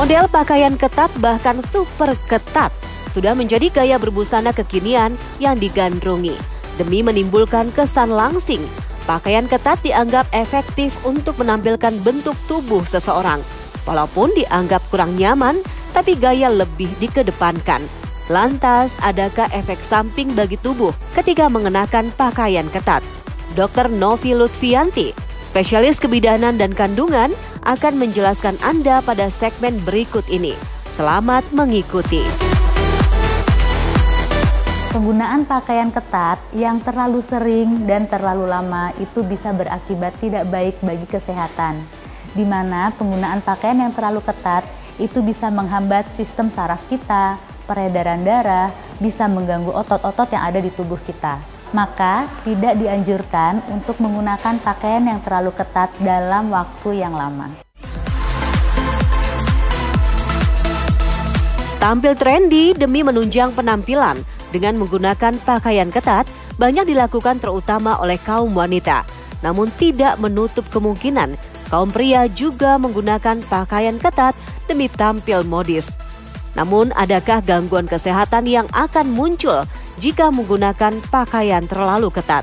Model pakaian ketat bahkan super ketat sudah menjadi gaya berbusana kekinian yang digandrungi. Demi menimbulkan kesan langsing, pakaian ketat dianggap efektif untuk menampilkan bentuk tubuh seseorang. Walaupun dianggap kurang nyaman, tapi gaya lebih dikedepankan. Lantas, adakah efek samping bagi tubuh ketika mengenakan pakaian ketat? Dr. Novi Lutfianti, spesialis kebidanan dan kandungan, akan menjelaskan Anda pada segmen berikut ini. Selamat mengikuti. Penggunaan pakaian ketat yang terlalu sering dan terlalu lama itu bisa berakibat tidak baik bagi kesehatan, di mana penggunaan pakaian yang terlalu ketat itu bisa menghambat sistem saraf kita, peredaran darah, bisa mengganggu otot-otot yang ada di tubuh kita. Maka tidak dianjurkan untuk menggunakan pakaian yang terlalu ketat dalam waktu yang lama. Tampil trendy demi menunjang penampilan dengan menggunakan pakaian ketat banyak dilakukan terutama oleh kaum wanita. Namun tidak menutup kemungkinan kaum pria juga menggunakan pakaian ketat demi tampil modis. Namun adakah gangguan kesehatan yang akan muncul jika menggunakan pakaian terlalu ketat?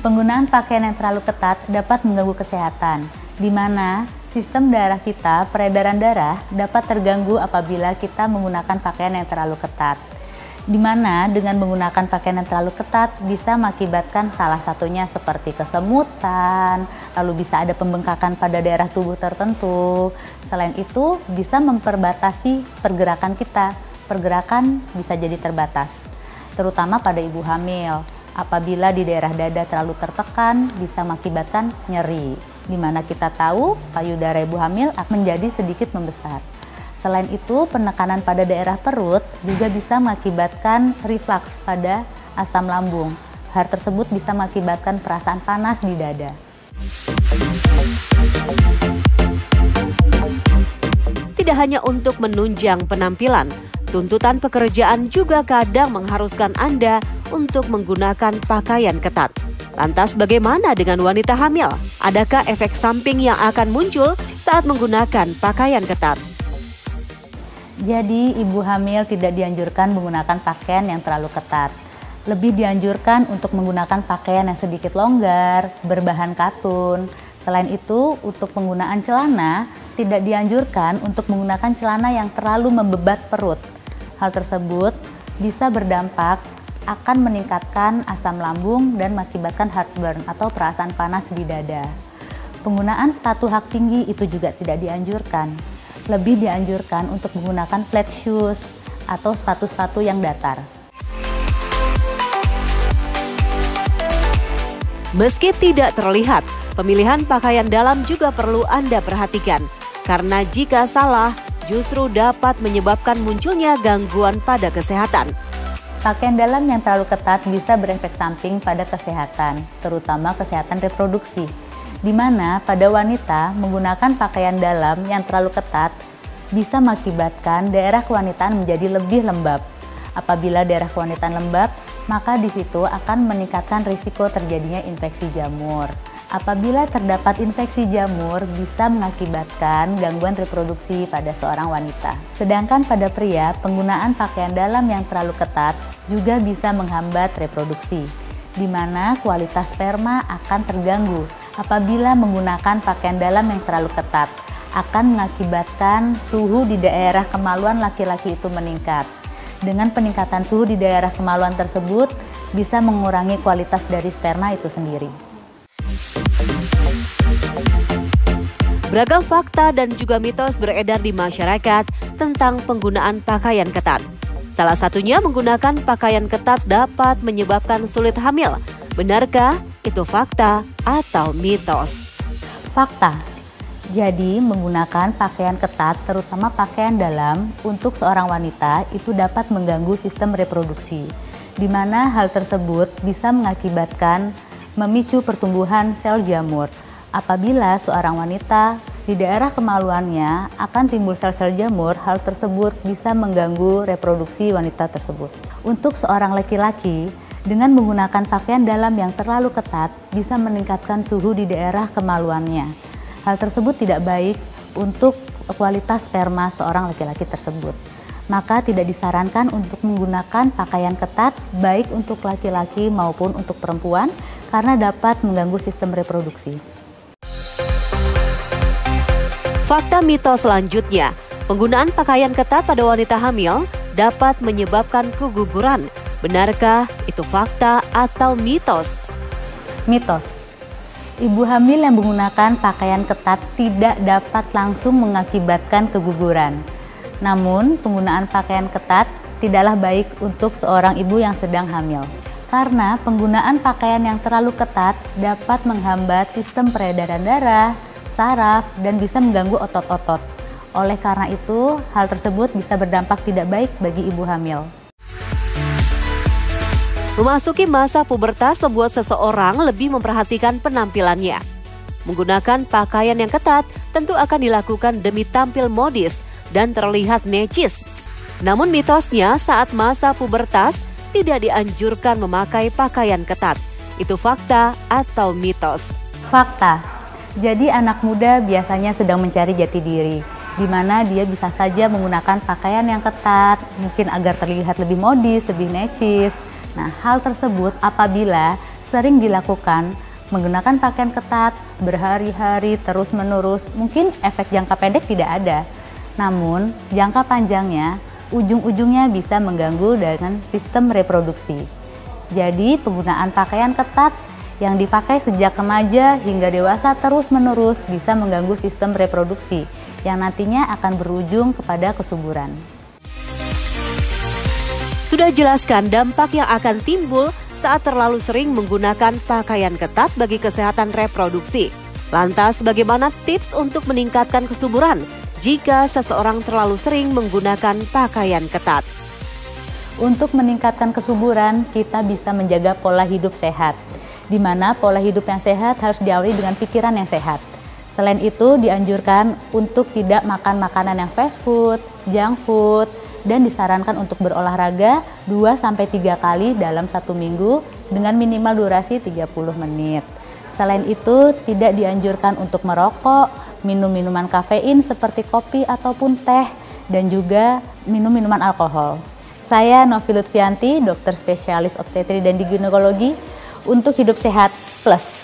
Penggunaan pakaian yang terlalu ketat dapat mengganggu kesehatan, di mana sistem darah kita, peredaran darah, dapat terganggu apabila kita menggunakan pakaian yang terlalu ketat. Di mana dengan menggunakan pakaian yang terlalu ketat bisa mengakibatkan salah satunya seperti kesemutan, lalu bisa ada pembengkakan pada daerah tubuh tertentu. Selain itu bisa memperbatasi pergerakan kita, pergerakan bisa jadi terbatas, terutama pada ibu hamil. Apabila di daerah dada terlalu tertekan bisa mengakibatkan nyeri, di mana kita tahu payudara ibu hamil akan menjadi sedikit membesar. Selain itu, penekanan pada daerah perut juga bisa mengakibatkan reflux pada asam lambung. Hal tersebut bisa mengakibatkan perasaan panas di dada. Tidak hanya untuk menunjang penampilan, tuntutan pekerjaan juga kadang mengharuskan Anda untuk menggunakan pakaian ketat. Lantas bagaimana dengan wanita hamil? Adakah efek samping yang akan muncul saat menggunakan pakaian ketat? Jadi, ibu hamil tidak dianjurkan menggunakan pakaian yang terlalu ketat. Lebih dianjurkan untuk menggunakan pakaian yang sedikit longgar, berbahan katun. Selain itu, untuk penggunaan celana, tidak dianjurkan untuk menggunakan celana yang terlalu membebat perut. Hal tersebut bisa berdampak akan meningkatkan asam lambung dan mengakibatkan heartburn atau perasaan panas di dada. Penggunaan sepatu hak tinggi itu juga tidak dianjurkan. Lebih dianjurkan untuk menggunakan flat shoes atau sepatu-sepatu yang datar. Meski tidak terlihat, pemilihan pakaian dalam juga perlu Anda perhatikan. Karena jika salah, justru dapat menyebabkan munculnya gangguan pada kesehatan. Pakaian dalam yang terlalu ketat bisa berefek samping pada kesehatan, terutama kesehatan reproduksi. Di mana pada wanita menggunakan pakaian dalam yang terlalu ketat bisa mengakibatkan daerah kewanitaan menjadi lebih lembab. Apabila daerah kewanitaan lembab, maka di situ akan meningkatkan risiko terjadinya infeksi jamur. Apabila terdapat infeksi jamur, bisa mengakibatkan gangguan reproduksi pada seorang wanita. Sedangkan pada pria, penggunaan pakaian dalam yang terlalu ketat juga bisa menghambat reproduksi, di mana kualitas sperma akan terganggu. Apabila menggunakan pakaian dalam yang terlalu ketat, akan mengakibatkan suhu di daerah kemaluan laki-laki itu meningkat. Dengan peningkatan suhu di daerah kemaluan tersebut, bisa mengurangi kualitas dari sperma itu sendiri. Beragam fakta dan juga mitos beredar di masyarakat tentang penggunaan pakaian ketat. Salah satunya menggunakan pakaian ketat dapat menyebabkan sulit hamil. Benarkah itu fakta atau mitos? Fakta. Jadi, menggunakan pakaian ketat, terutama pakaian dalam, untuk seorang wanita itu dapat mengganggu sistem reproduksi, di mana hal tersebut bisa mengakibatkan memicu pertumbuhan sel jamur. Apabila seorang wanita di daerah kemaluannya akan timbul sel-sel jamur, hal tersebut bisa mengganggu reproduksi wanita tersebut. Untuk seorang laki-laki, dengan menggunakan pakaian dalam yang terlalu ketat bisa meningkatkan suhu di daerah kemaluannya. Hal tersebut tidak baik untuk kualitas sperma seorang laki-laki tersebut. Maka tidak disarankan untuk menggunakan pakaian ketat baik untuk laki-laki maupun untuk perempuan karena dapat mengganggu sistem reproduksi. Fakta mitos selanjutnya, penggunaan pakaian ketat pada wanita hamil dapat menyebabkan keguguran. Benarkah itu fakta atau mitos? Mitos. Ibu hamil yang menggunakan pakaian ketat tidak dapat langsung mengakibatkan keguguran. Namun, penggunaan pakaian ketat tidaklah baik untuk seorang ibu yang sedang hamil. Karena penggunaan pakaian yang terlalu ketat dapat menghambat sistem peredaran darah, saraf, dan bisa mengganggu otot-otot. Oleh karena itu, hal tersebut bisa berdampak tidak baik bagi ibu hamil. Memasuki masa pubertas membuat seseorang lebih memperhatikan penampilannya. Menggunakan pakaian yang ketat tentu akan dilakukan demi tampil modis dan terlihat necis. Namun mitosnya saat masa pubertas tidak dianjurkan memakai pakaian ketat. Itu fakta atau mitos? Fakta. Jadi anak muda biasanya sedang mencari jati diri, di mana dia bisa saja menggunakan pakaian yang ketat, mungkin agar terlihat lebih modis, lebih necis. Nah, hal tersebut apabila sering dilakukan menggunakan pakaian ketat berhari-hari terus-menerus, mungkin efek jangka pendek tidak ada. Namun, jangka panjangnya, ujung-ujungnya bisa mengganggu dengan sistem reproduksi. Jadi, penggunaan pakaian ketat yang dipakai sejak remaja hingga dewasa terus-menerus bisa mengganggu sistem reproduksi, yang nantinya akan berujung kepada kesuburan. Sudah jelaskan dampak yang akan timbul saat terlalu sering menggunakan pakaian ketat bagi kesehatan reproduksi. Lantas, bagaimana tips untuk meningkatkan kesuburan jika seseorang terlalu sering menggunakan pakaian ketat? Untuk meningkatkan kesuburan, kita bisa menjaga pola hidup sehat, di mana pola hidup yang sehat harus diawali dengan pikiran yang sehat. Selain itu, dianjurkan untuk tidak makan makanan yang fast food, junk food, dan disarankan untuk berolahraga 2-3 kali dalam 1 minggu dengan minimal durasi 30 menit. Selain itu, tidak dianjurkan untuk merokok, minum minuman kafein seperti kopi ataupun teh, dan juga minum minuman alkohol. Saya Novi Lutfianti, dokter spesialis obstetri dan ginekologi, untuk hidup sehat plus.